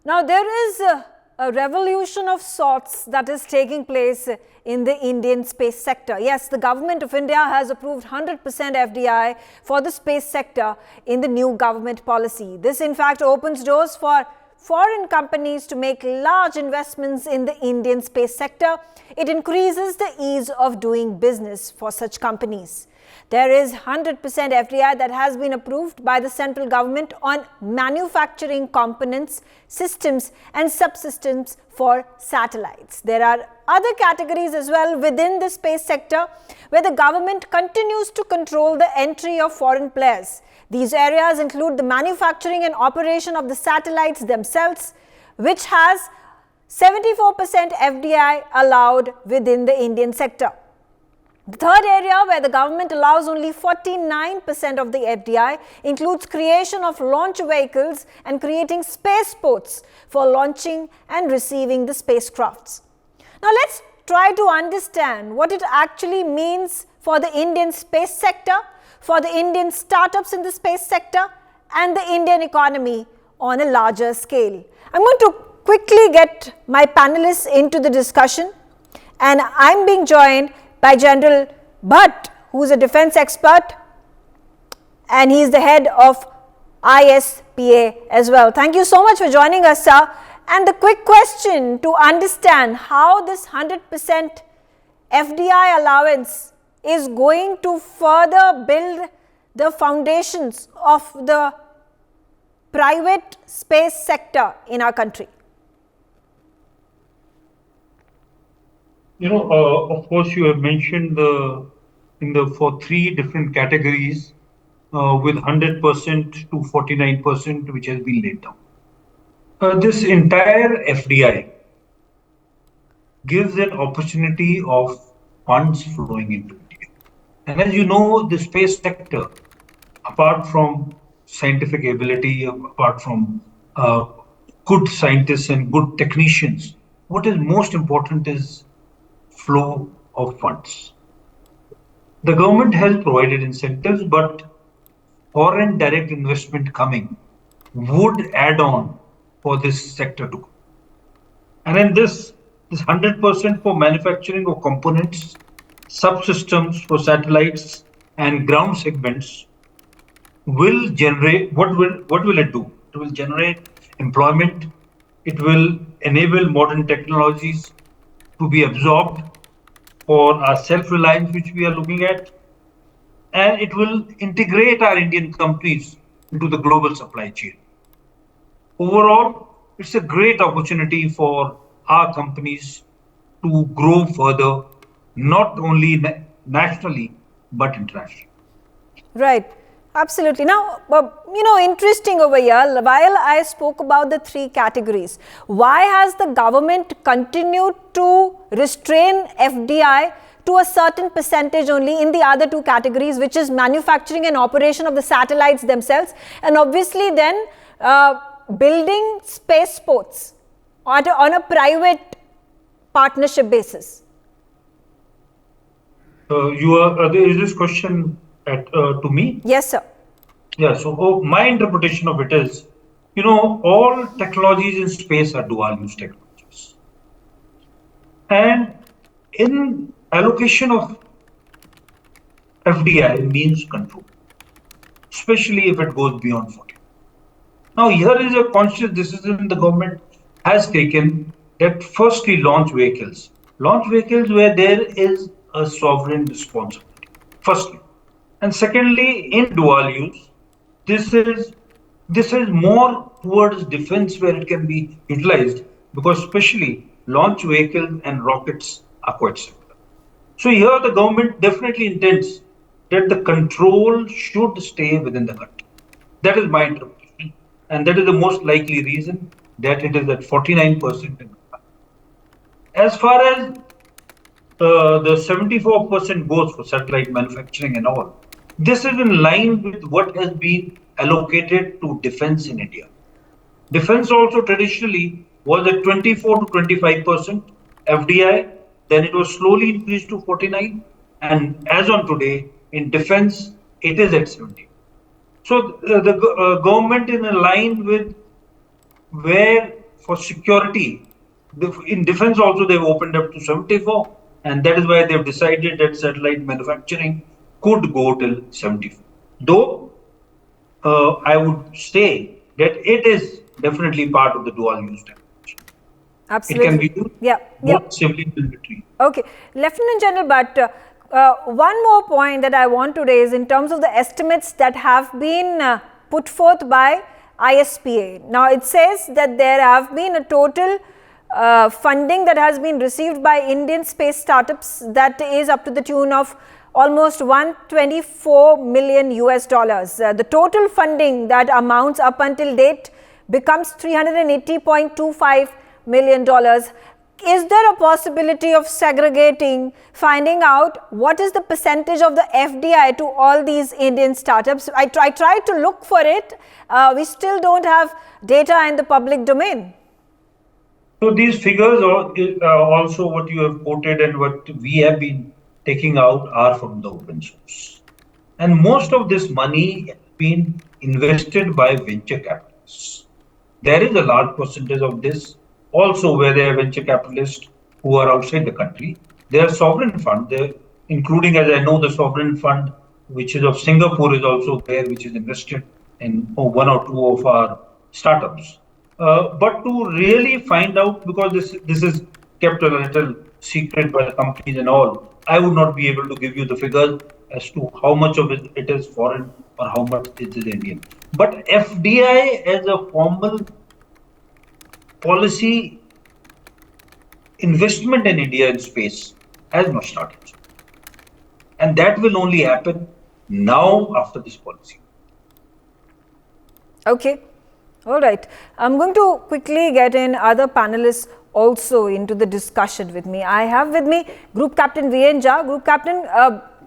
Now, there is a revolution of sorts that is taking place in the Indian space sector. Yes, the government of India has approved 100% FDI for the space sector in the new government policy. This, in fact, opens doors for foreign companies to make large investments in the Indian space sector. It increases the ease of doing business for such companies. There is 100% FDI that has been approved by the central government on manufacturing components, systems and subsystems for satellites. There are other categories as well within the space sector where the government continues to control the entry of foreign players. These areas include the manufacturing and operation of the satellites themselves, which has 74% FDI allowed within the Indian sector. The third area where the government allows only 49% of the FDI includes creation of launch vehicles and creating spaceports for launching and receiving the spacecrafts. Now let's try to understand what it actually means for the Indian space sector, for the Indian startups in the space sector and the Indian economy on a larger scale. I'm going to quickly get my panelists into the discussion, and I'm being joined by General Bhatt, who is a defense expert, and he is the head of ISPA as well. Thank you so much for joining us, sir. And the quick question to understand how this 100% FDI allowance is going to further build the foundations of the private space sector in our country. Of course, you have mentioned for three different categories with 100% to 49%, which has been laid down. This entire FDI gives an opportunity of funds flowing into India. And as you know, the space sector, apart from scientific ability, apart from good scientists and good technicians, what is most important is flow of funds. The government has provided incentives, but foreign direct investment coming would add on for this sector to grow. And then this 100% for manufacturing of components, subsystems for satellites and ground segments will generate, what will it do? It will generate employment. It will enable modern technologies to be absorbed for our self-reliance, which we are looking at, and it will integrate our Indian companies into the global supply chain. Overall, it's a great opportunity for our companies to grow further, not only nationally, but internationally. Right. Absolutely. Now, interesting over here, while I spoke about the three categories, why has the government continued to restrain FDI to a certain percentage only in the other two categories, which is manufacturing and operation of the satellites themselves, and obviously then building spaceports on a private partnership basis? Is this question to me? Yes, sir. Yeah, so my interpretation of it is, all technologies in space are dual-use technologies. And in allocation of FDI means control, especially if it goes beyond 40. Now, here is a conscious decision the government has taken that firstly launch vehicles where there is a sovereign responsibility, firstly. And secondly, in dual use, this is more towards defense where it can be utilized, because especially launch vehicles and rockets are quite similar. So here the government definitely intends that the control should stay within the country. That is my interpretation, and that is the most likely reason that it is at 49%. As far as the 74% goes for satellite manufacturing and all, this is in line with what has been allocated to defense in India. Defense also traditionally was at 24 to 25% FDI, then it was slowly increased to 49, and as on today, in defense, it is at 70. So the government is in line with where for security. In defense also, they've opened up to 74, and that is why they've decided that satellite manufacturing could go till 74. Though I would say that it is definitely part of the dual use technology. Absolutely. It can be used both civilly and military. Okay, Lieutenant General, but one more point that I want to raise in terms of the estimates that have been put forth by ISPA. Now, it says that there have been a total funding that has been received by Indian space startups that is up to the tune of almost 124 million US dollars. The total funding that amounts up until date becomes $380.25 million. Is there a possibility of segregating, finding out what is the percentage of the FDI to all these Indian startups? I tried to look for it. We still don't have data in the public domain. So these figures are also what you have quoted and what we have been taking out are from the open source. And most of this money has been invested by venture capitalists. There is a large percentage of this also where there are venture capitalists who are outside the country. There are sovereign funds, including, as I know, the sovereign fund, which is of Singapore, is also there, which is invested in one or two of our startups. But to really find out, because this is kept a little secret by the companies and all, I would not be able to give you the figures as to how much of it is foreign or how much it is Indian. But FDI as a formal policy investment in India in space has not started. And that will only happen now after this policy. Okay. All right. I'm going to quickly get in other panelists also into the discussion with me. I have with me Group Captain V.N. Jha. Group Captain,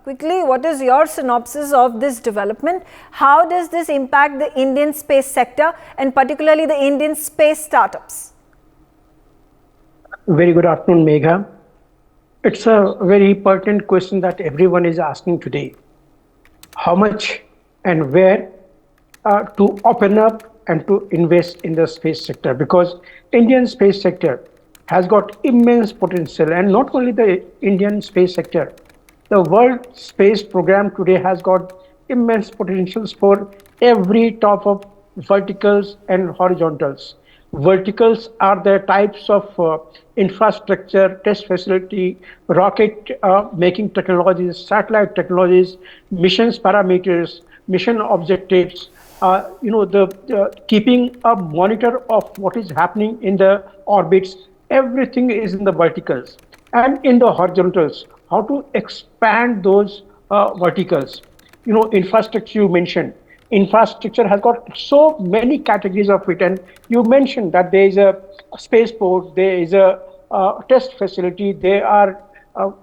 quickly, what is your synopsis of this development? How does this impact the Indian space sector and particularly the Indian space startups? Very good afternoon, Megha. It's a very pertinent question that everyone is asking today. How much and where to open up and to invest in the space sector, because Indian space sector has got immense potential, and not only the Indian space sector, the world space program today has got immense potentials for every type of verticals and horizontals. Verticals are the types of infrastructure, test facility, rocket making technologies, satellite technologies, missions parameters, mission objectives, keeping a monitor of what is happening in the orbits. Everything is in the verticals. And in the horizontals, how to expand those verticals. Infrastructure you mentioned. Infrastructure has got so many categories of it, and you mentioned that there is a spaceport, there is a test facility, there are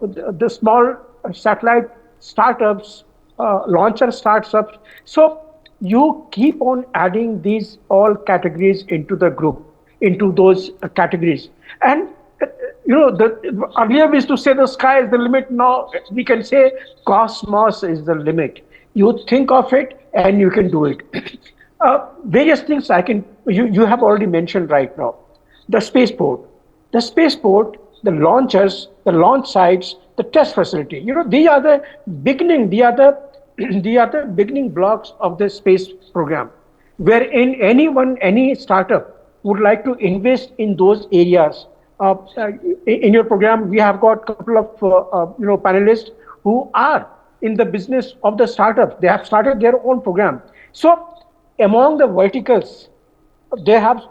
the small satellite startups, launcher startups. So you keep on adding these all categories into the group, into those categories. And earlier we used to say the sky is the limit. Now we can say cosmos is the limit. You think of it and you can do it. Various things you have already mentioned right now. The spaceport, the launchers, the launch sites, the test facility. These are the beginning. They are the beginning blocks of the space program, wherein any startup would like to invest in those areas. In your program, we have got a couple of panelists who are in the business of the startup. They have started their own program. So among the verticals, they have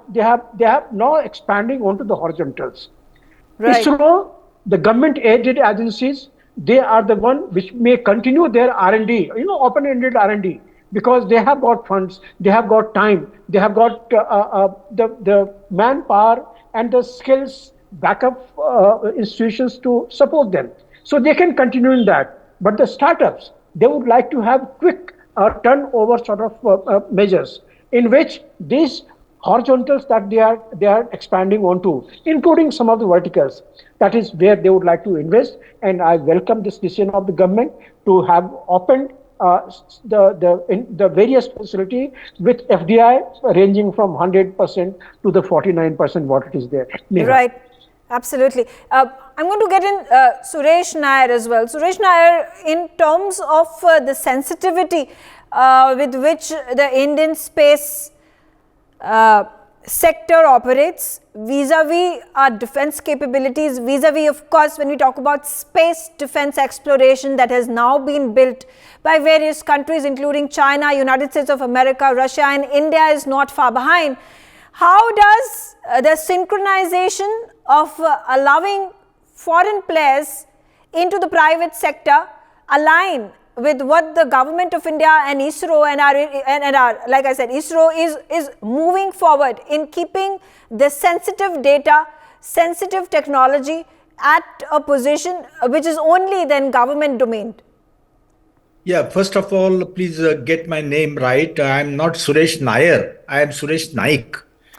now expanding onto the horizontals. Right. ISRO, the government aided agencies, they are the one which may continue their R&D, open-ended R&D, because they have got funds, they have got time, they have got the manpower and the skills, backup institutions to support them. So they can continue in that. But the startups, they would like to have quick turnover sort of measures in which these horizontals that they are expanding onto, including some of the verticals, that is where they would like to invest. And I welcome this decision of the government to have opened the various facility with FDI ranging from 100% to the 49% what it is there. Neha. Right, absolutely. I'm going to get in Suresh Nair as well. Suresh Nair, in terms of the sensitivity with which the Indian space sector operates vis-a-vis our defense capabilities, vis-a-vis, of course, when we talk about space defense exploration that has now been built by various countries, including China, United States of America, Russia, and India is not far behind. How does the synchronization of allowing foreign players into the private sector align with what the government of India and ISRO and our, like I said, ISRO is moving forward in keeping the sensitive data, sensitive technology at a position which is only then government domain? Yeah, first of all, please get my name right. I'm not Suresh Nair. I am Suresh Naik.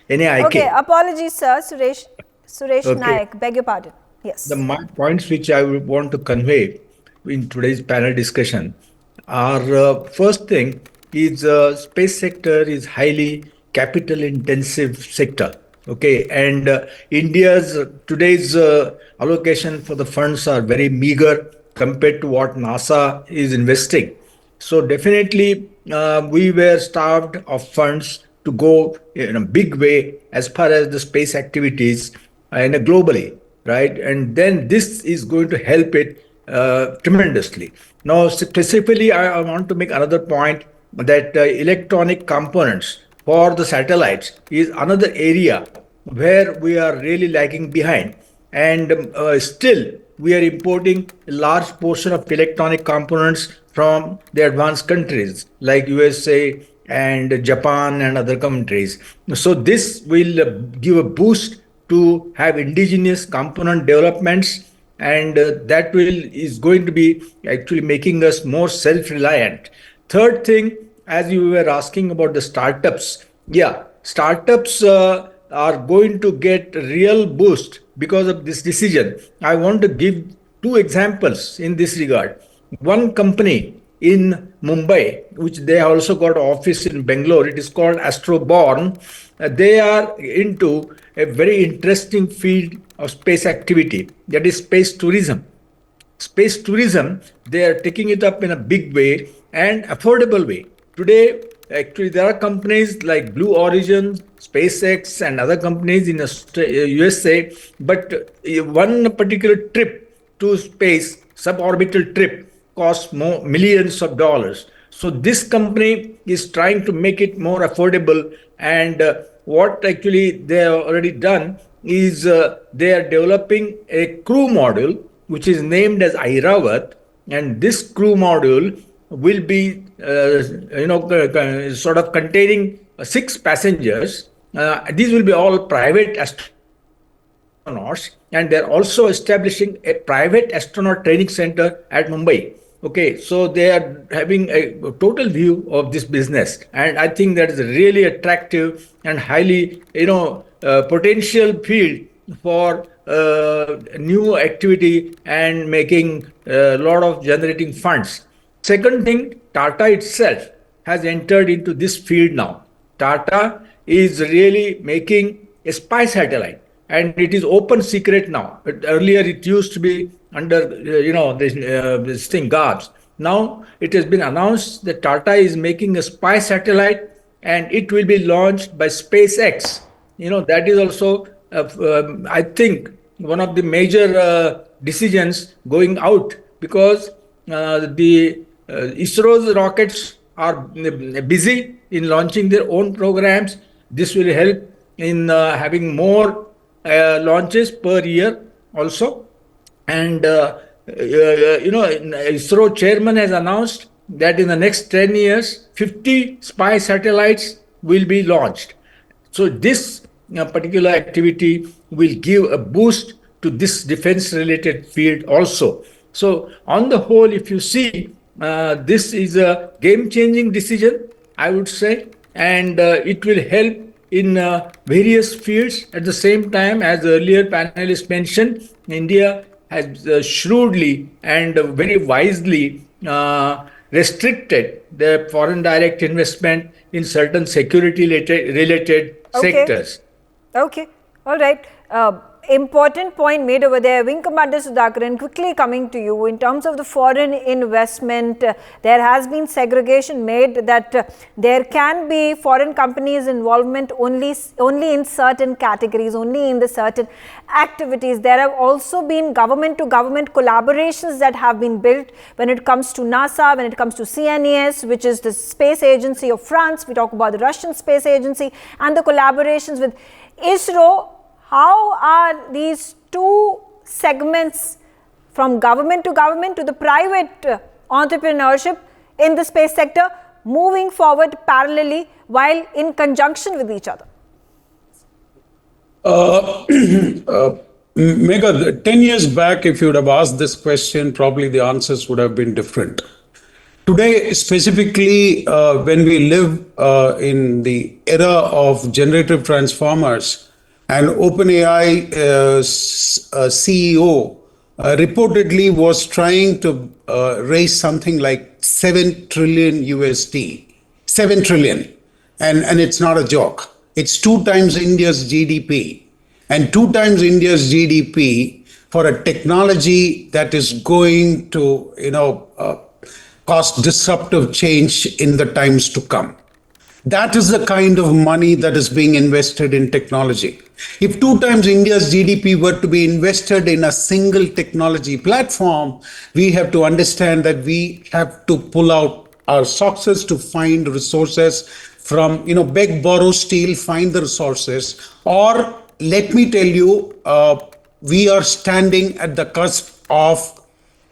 N-A-I-K. Okay, apologies, sir. Suresh Okay. Naik, beg your pardon. Yes. My points which I would want to convey in today's panel discussion are first thing is space sector is highly capital intensive sector. Okay, and India's today's allocation for the funds are very meager compared to what NASA is investing. So definitely we were starved of funds to go in a big way as far as the space activities and globally, right? And then this is going to help it tremendously. Now, specifically, I want to make another point that electronic components for the satellites is another area where we are really lagging behind. And still, we are importing a large portion of electronic components from the advanced countries like USA and Japan and other countries. So this will give a boost to have indigenous component developments, and that is going to be actually making us more self-reliant. Third thing, as you were asking about the startups, yeah, startups are going to get real boost because of this decision. I want to give two examples in this regard. One company in Mumbai, which they also got office in Bangalore, it is called Astroborn. They are into a very interesting field of space activity, that is space tourism. Space tourism, they are taking it up in a big way and affordable way. Today, actually, there are companies like Blue Origin, SpaceX, and other companies in USA, but one particular trip to space, suborbital trip, costs more millions of dollars. So this company is trying to make it more affordable, and what actually they have already done is they are developing a crew module which is named as Airavat, and this crew module will be sort of containing 6 passengers. These will be all private astronauts, and they're also establishing a private astronaut training center at Mumbai. Okay, so they are having a total view of this business, and I think that is a really attractive and highly, potential field for new activity and making a lot of generating funds. Second thing, Tata itself has entered into this field now. Tata is really making a spy satellite, and it is open secret now. Earlier, it used to be under, this thing, govt. Now, it has been announced that Tata is making a spy satellite, and it will be launched by SpaceX. That is also, I think, one of the major decisions going out, because the ISRO's rockets are busy in launching their own programs. This will help in having more launches per year also. And ISRO chairman has announced that in the next 10 years, 50 spy satellites will be launched. So this particular activity will give a boost to this defense-related field also. So on the whole, if you see, this is a game-changing decision, I would say, and it will help in various fields. At the same time, as earlier panelists mentioned, India has shrewdly and very wisely restricted the foreign direct investment in certain security related sectors. Okay, all right. Important point made over there. Wing Commander Sudhakaran, quickly coming to you. In terms of the foreign investment, there has been segregation made that there can be foreign companies' involvement only in certain categories, only in the certain activities. There have also been government-to-government collaborations that have been built when it comes to NASA, when it comes to CNES, which is the space agency of France. We talk about the Russian space agency and the collaborations with ISRO. How are these two segments, from government to the private entrepreneurship in the space sector, moving forward parallelly while in conjunction with each other? Megha, 10 years back, if you would have asked this question, probably the answers would have been different. Today, specifically, when we live in the era of generative transformers, and OpenAI CEO reportedly was trying to raise something like 7 trillion USD. 7 trillion. And it's not a joke. It's 2 times India's GDP. And 2 times India's GDP for a technology that is going to, cause disruptive change in the times to come. That is the kind of money that is being invested in technology. If 2 times India's GDP were to be invested in a single technology platform, we have to understand that we have to pull out our sources to find resources from, beg, borrow, steal, find the resources. Or let me tell you, we are standing at the cusp of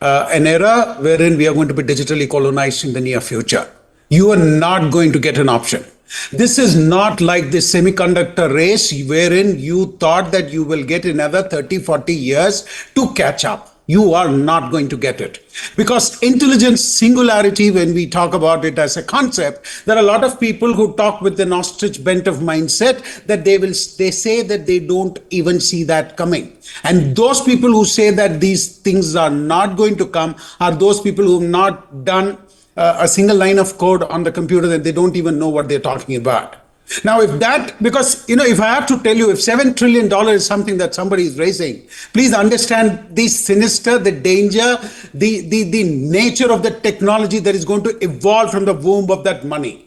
an era wherein we are going to be digitally colonized in the near future. You are not going to get an option. This is not like the semiconductor race wherein you thought that you will get another 30, 40 years to catch up. You are not going to get it. Because intelligence singularity, when we talk about it as a concept, there are a lot of people who talk with an ostrich bent of mindset that they say that they don't even see that coming. And those people who say that these things are not going to come are those people who have not done a single line of code on the computer that they don't even know what they're talking about. Now, if I have to tell you, if $7 trillion is something that somebody is raising, please understand the sinister, the danger, the nature of the technology that is going to evolve from the womb of that money.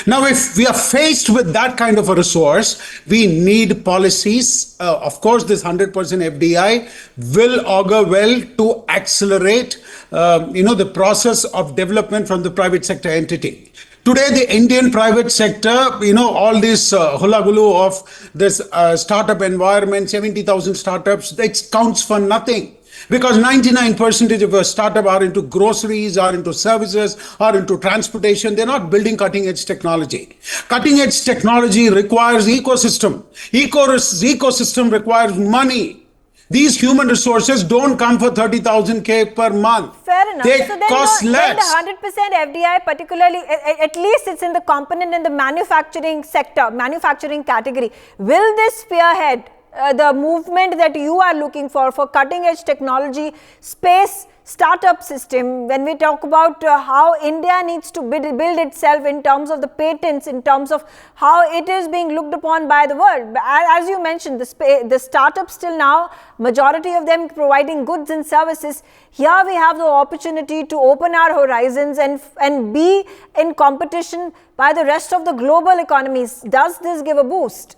Now, if we are faced with that kind of a resource, we need policies. Of course, this 100% FDI will augur well to accelerate, the process of development from the private sector entity. Today, the Indian private sector, all this hula-gulu of this startup environment, 70,000 startups, it counts for nothing. Because 99% of a startup are into groceries, are into services, are into transportation. They're not building cutting-edge technology. Cutting-edge technology requires ecosystem. Ecosystem requires money. These human resources don't come for 30,000 K per month. Fair enough. They so then cost less. Then the 100% FDI, particularly, at least it's in the component in the manufacturing sector, manufacturing category. Will this spearhead the movement that you are looking for cutting edge technology, space startup system, when we talk about how India needs to build itself in terms of the patents, in terms of how it is being looked upon by the world. As you mentioned, the startups till now, majority of them providing goods and services. Here we have the opportunity to open our horizons and be in competition by the rest of the global economies. Does this give a boost?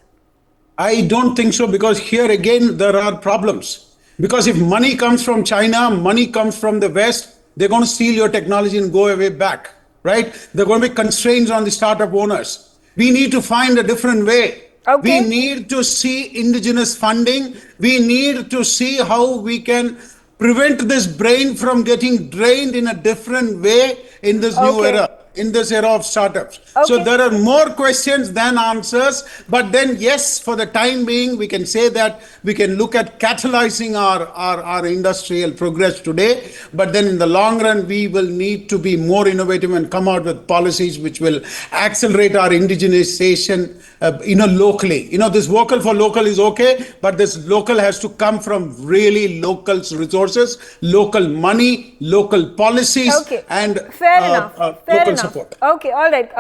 I don't think so, because here again there are problems. Because if money comes from China, money comes from the West, they're going to steal your technology and go away back, right? There are going to be constraints on the startup owners. We need to find a different way. Okay. We need to see indigenous funding. We need to see how we can prevent this brain from getting drained in a different way in this new era. In this era of startups. Okay. So there are more questions than answers, but then yes, for the time being, we can say that we can look at catalyzing our industrial progress today, but then in the long run, we will need to be more innovative and come out with policies which will accelerate our indigenization locally. This vocal for local is okay, but this local has to come from really local resources, local money, local policies, Okay, and fair enough. Fair local enough. support. Okay, all right.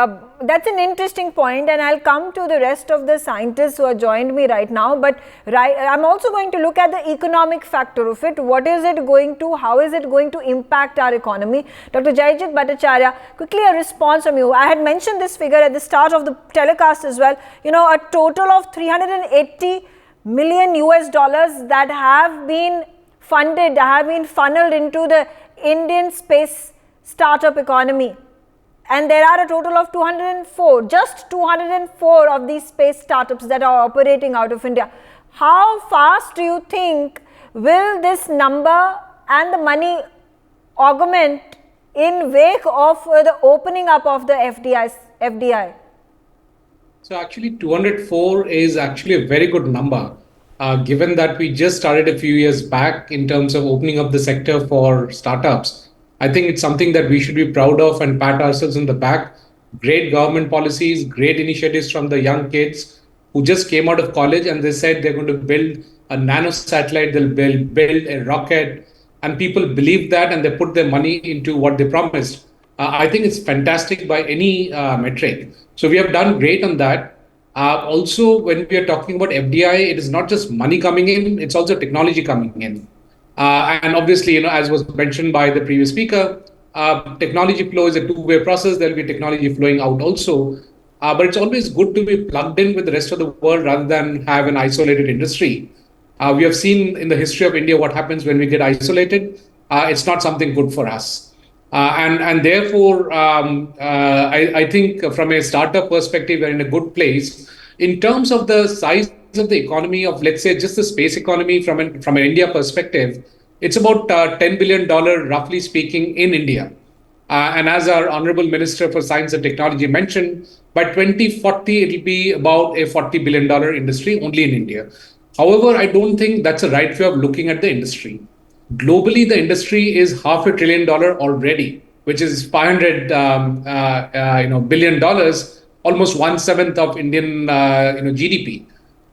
That's an interesting point, and I'll come to the rest of the scientists who have joined me right now. But I'm also going to look at the economic factor of it. What is it going to? How is it going to impact our economy? Dr. Jaijit Bhattacharya, quickly a response from you. I had mentioned this figure at the start of the telecast as well. A total of 380 million US dollars that have been funded, have been funneled into the Indian space startup economy. And there are a total of 204, just 204 of these space startups that are operating out of India. How fast do you think will this number and the money augment in wake of the opening up of the FDI? So actually 204 is actually a very good number, given that we just started a few years back in terms of opening up the sector for startups. I think it's something that we should be proud of and pat ourselves in the back. Great government policies, great initiatives from the young kids who just came out of college and they said they're going to build a nano satellite, they'll build a rocket, and people believed that and they put their money into what they promised. I think it's fantastic by any metric. So we have done great on that. Also, when we are talking about FDI, it is not just money coming in, it's also technology coming in. And obviously, as was mentioned by the previous speaker, technology flow is a two-way process. There'll be technology flowing out also. But it's always good to be plugged in with the rest of the world rather than have an isolated industry. We have seen in the history of India what happens when we get isolated. It's not something good for us. And therefore, I think from a startup perspective, we're in a good place. In terms of the size of the economy of, let's say, just the space economy from an India perspective, it's about $10 billion, roughly speaking, in India. And as our Honorable Minister for Science and Technology mentioned, by 2040, it'll be about a $40 billion industry only in India. However, I don't think that's the right way of looking at the industry. Globally, the industry is $500 billion already, which is $500 billion, almost 1/7 of Indian GDP.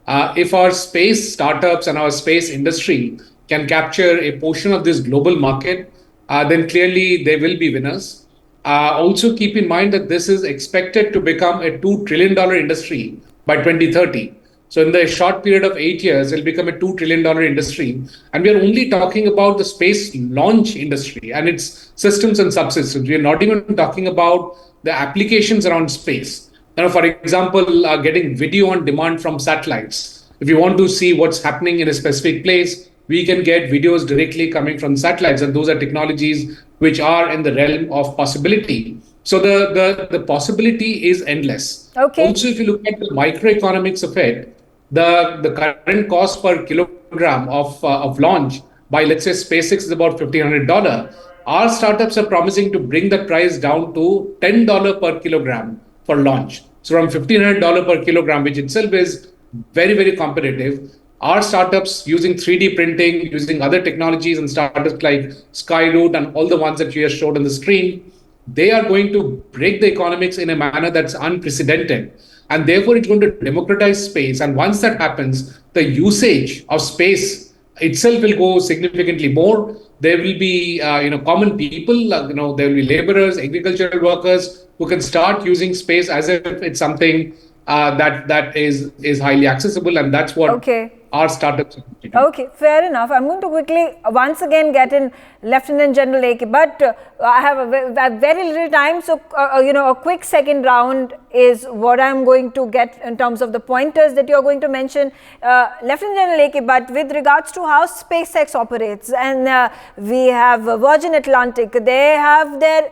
If our space startups and our space industry can capture a portion of this global market, then clearly they will be winners. Also keep in mind that this is expected to become a $2 trillion industry by 2030. So in the short period of 8 years, it'll become a $2 trillion industry. And we are only talking about the space launch industry and its systems and subsystems. We are not even talking about the applications around space. For example, getting video on demand from satellites. If you want to see what's happening in a specific place, we can get videos directly coming from satellites. And those are technologies which are in the realm of possibility. So the possibility is endless. Okay. Also, if you look at the microeconomics of it, the current cost per kilogram of launch by, let's say, SpaceX is about $1,500. Our startups are promising to bring the price down to $10 per kilogram for launch. So from $1,500 per kilogram, which itself is very, very competitive, our startups using 3D printing, using other technologies and startups like Skyroot and all the ones that you have showed on the screen, they are going to break the economics in a manner that's unprecedented. And therefore, it's going to democratize space. And once that happens, the usage of space itself will go significantly more. There will be, common people, there will be laborers, agricultural workers who can start using space as if it's something that is highly accessible. And that's what our startups are doing. Okay, fair enough. I'm going to quickly once again get in Lieutenant General AK, but I have a very little time. So, a quick second round is what I'm going to get in terms of the pointers that you're going to mention. Lieutenant General AK, but with regards to how SpaceX operates, and we have Virgin Atlantic, they have their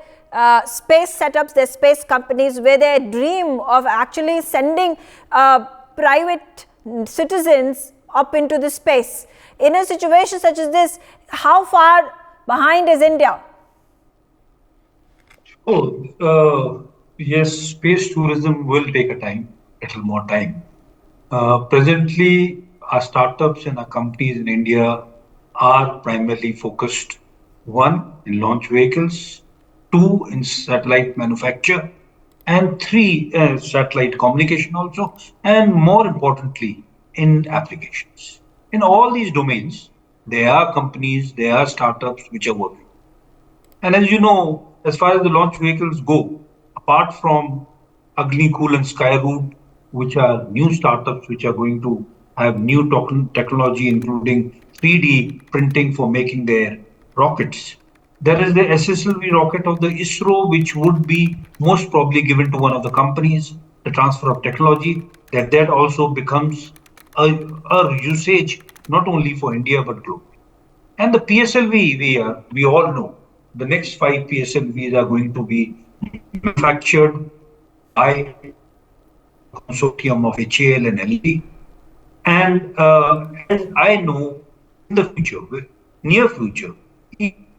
space setups, their space companies, where they dream of actually sending private citizens up into the space. In a situation such as this, how far behind is India? Yes, space tourism will take a little more time. Presently, our startups and our companies in India are primarily focused, 1, in launch vehicles, 2, in satellite manufacture, and three, satellite communication also, and more importantly, in applications. In all these domains, there are companies, there are startups which are working. And as you know, as far as the launch vehicles go, apart from Agni Cool and Skyroot, which are new startups which are going to have new technology, including 3D printing for making their rockets. There is the SSLV rocket of the ISRO, which would be most probably given to one of the companies, the transfer of technology, that also becomes a usage not only for India but globally. And the PSLV, we all know the next five PSLVs are going to be manufactured by consortium of HAL and LV. And as I know, in the future, near future,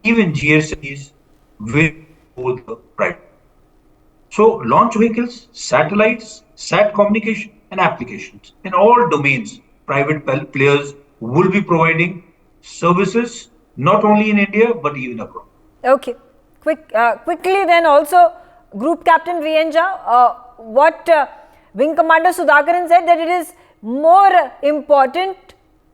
even GSLVs will go the private. So launch vehicles, satellites, sat communication, and applications in all domains, private players will be providing services not only in India but even abroad. Okay. Quickly then also, Group Captain Vienja, what Wing Commander Sudhakaran said, that it is more important,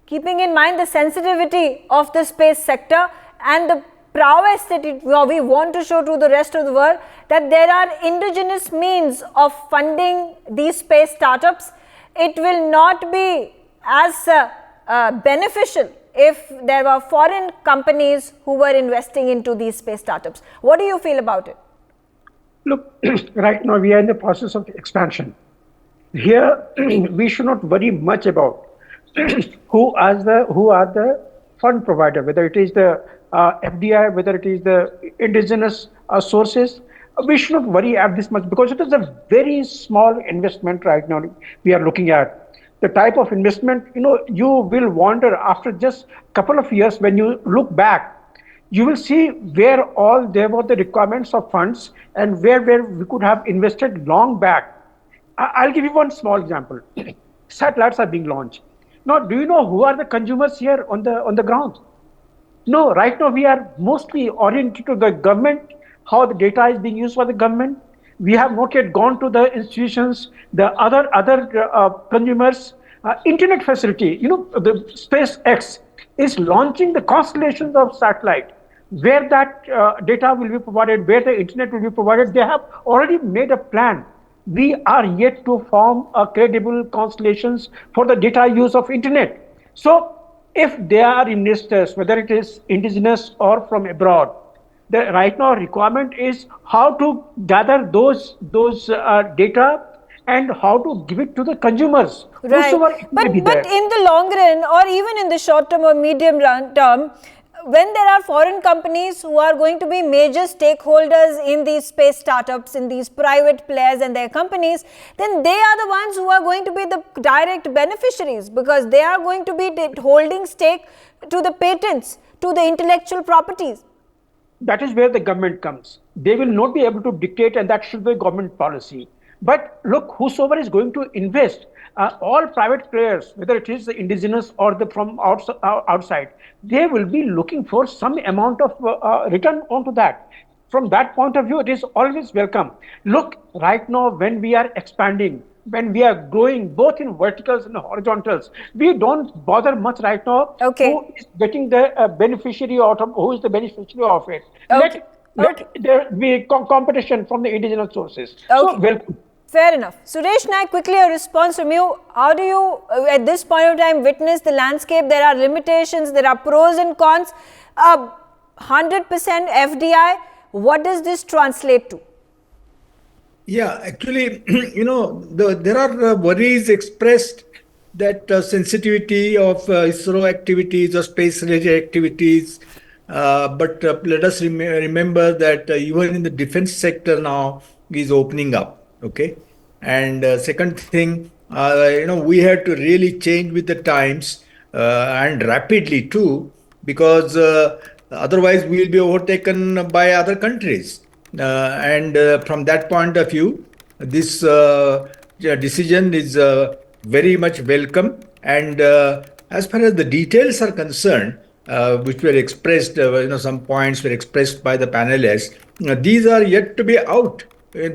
keeping in mind the sensitivity of the space sector and the prowess that we want to show to the rest of the world, that there are indigenous means of funding these space startups. It will not be as beneficial if there were foreign companies who were investing into these space startups. What do you feel about it? Look, right now we are in the process of expansion. Here, we should not worry much about who are the fund provider, whether it is the FDI, whether it is the indigenous sources. We should not worry at this much because it is a very small investment right now we are looking at. The type of investment, you will wonder after just a couple of years when you look back, you will see where all there were the requirements of funds and where we could have invested long back. I'll give you one small example. Satellites are being launched. Now, do you know who are the consumers here on the ground? No, right now we are mostly oriented to the government, how the data is being used for the government. We have not yet gone to the institutions, the other consumers. Internet facility, the SpaceX is launching the constellations of satellite where that data will be provided, where the internet will be provided. They have already made a plan. We are yet to form a credible constellations for the data use of internet. So if there are investors, whether it is indigenous or from abroad, the right now requirement is how to gather those data and how to give it to the consumers. Right. But in the long run, or even in the short term or medium term, when there are foreign companies who are going to be major stakeholders in these space startups, in these private players and their companies, then they are the ones who are going to be the direct beneficiaries, because they are going to be holding stake to the patents, to the intellectual properties. That is where the government comes. They will not be able to dictate, and that should be government policy. But look, whosoever is going to invest, all private players, whether it is the indigenous or from outside, they will be looking for some amount of return onto that. From that point of view, it is always welcome. Look, right now when we are expanding, when we are growing both in verticals and horizontals, we don't bother much right now who is getting the beneficiary out of, who is the beneficiary of it. Let there be competition from the indigenous sources. So welcome. Fair enough. Suresh Naik, quickly a response from you. How do you, at this point of time, witness the landscape? There are limitations, there are pros and cons. 100% FDI, what does this translate to? Yeah, actually, there are worries expressed that sensitivity of ISRO activities or space-related activities. But let us remember that even in the defense sector now is opening up. Okay, and second thing, we have to really change with the times and rapidly too, because otherwise we will be overtaken by other countries. And from that point of view, this decision is very much welcome. And as far as the details are concerned, which were expressed, some points were expressed by the panelists. These are yet to be out.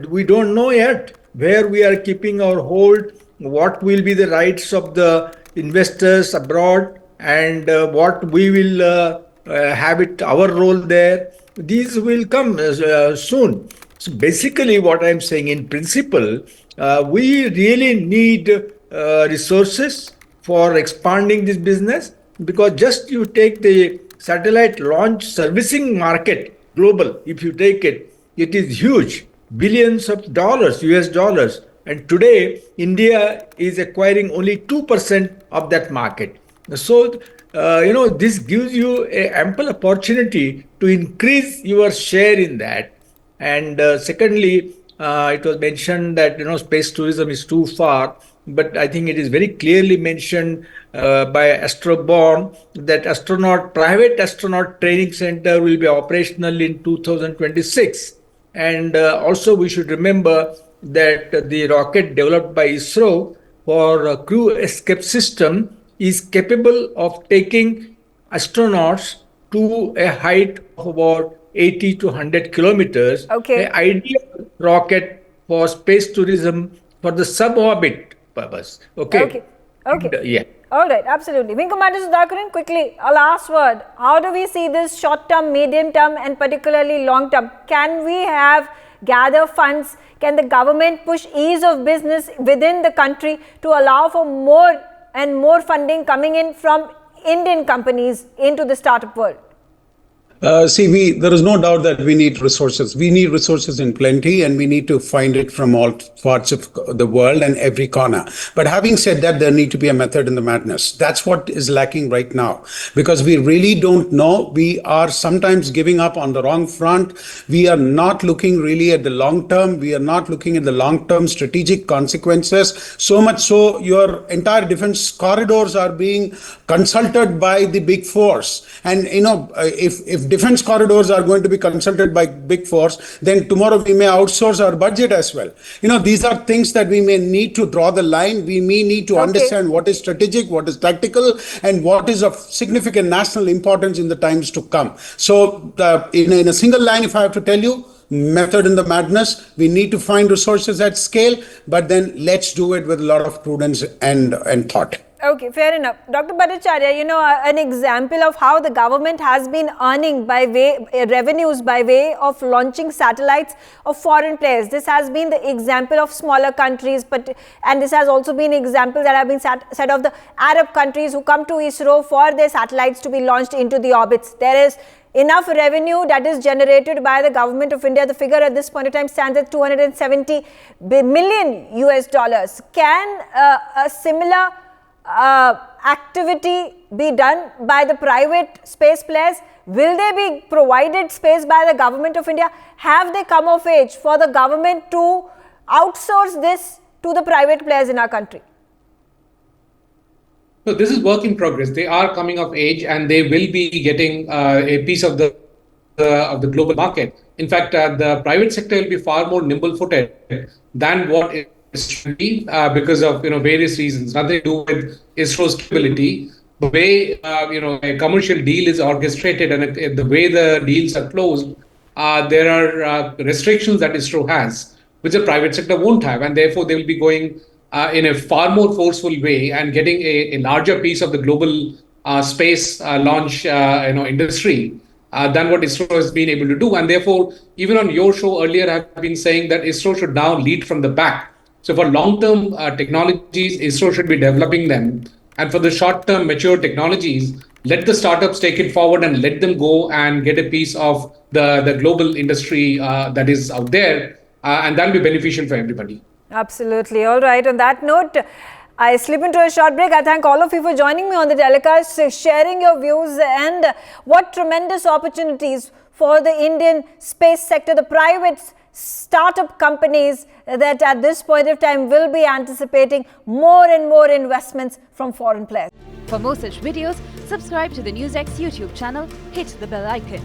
We don't know yet where we are keeping our hold, what will be the rights of the investors abroad, and what we will have it our role there. These will come soon. So basically, what I'm saying in principle, we really need resources for expanding this business, because just you take the satellite launch servicing market global, if you take it, it is huge, billions of dollars, US dollars. And today, India is acquiring only 2% of that market. So, this gives you an ample opportunity to increase your share in that. And secondly, it was mentioned that space tourism is too far, but I think it is very clearly mentioned by Astroborn that private astronaut training center will be operational in 2026. And also we should remember that the rocket developed by ISRO for crew escape system is capable of taking astronauts to a height of about 80 to 100 kilometers. Okay. An ideal rocket for space tourism for the suborbit purpose. Okay. Okay. And, yeah. All right, absolutely. Wing Commander Sudhakaran, quickly, a last word. How do we see this short term, medium term, and particularly long term? Can we gather funds? Can the government push ease of business within the country to allow for more and more funding coming in from Indian companies into the startup world? There is no doubt that we need resources. We need resources in plenty, and we need to find it from all parts of the world and every corner. But having said that, there need to be a method in the madness. That's what is lacking right now, because we really don't know. We are sometimes giving up on the wrong front. We are not looking really at the long term. We are not looking at the long term strategic consequences. So much so, your entire defense corridors are being consulted by the big fours. And if defense corridors are going to be consulted by big fours, then tomorrow we may outsource our budget as well. These are things that we may need to draw the line. We may need to understand what is strategic, what is tactical, and what is of significant national importance in the times to come. So in a single line, if I have to tell you, method in the madness, we need to find resources at scale, but then let's do it with a lot of prudence and thought. Okay, fair enough. Dr. Bhattacharya, an example of how the government has been earning revenues by way of launching satellites of foreign players. This has been the example of smaller countries, and this has also been examples that have been said of the Arab countries who come to ISRO for their satellites to be launched into the orbits. There is enough revenue that is generated by the government of India. The figure at this point in time stands at 270 million US dollars. Can a similar activity be done by the private space players? Will they be provided space by the government of India? Have they come of age for the government to outsource this to the private players in our country? So this is work in progress. They are coming of age, and they will be getting a piece of the global market. In fact, the private sector will be far more nimble-footed than what it should be because of various reasons. Nothing to do with ISRO's capability. The way a commercial deal is orchestrated and the way the deals are closed, there are restrictions that ISRO has, which the private sector won't have, and therefore they will be going in a far more forceful way and getting a larger piece of the global space launch industry than what ISRO has been able to do. And therefore, even on your show earlier, I've been saying that ISRO should now lead from the back. So for long-term technologies, ISRO should be developing them. And for the short-term mature technologies, let the startups take it forward and let them go and get a piece of the global industry that is out there. And that will be beneficial for everybody. Absolutely. All right. On that note, I slip into a short break. I thank all of you for joining me on the telecast, sharing your views, and what tremendous opportunities for the Indian space sector, the private startup companies that at this point of time will be anticipating more and more investments from foreign players. For more such videos, subscribe to the NewsX YouTube channel, hit the bell icon.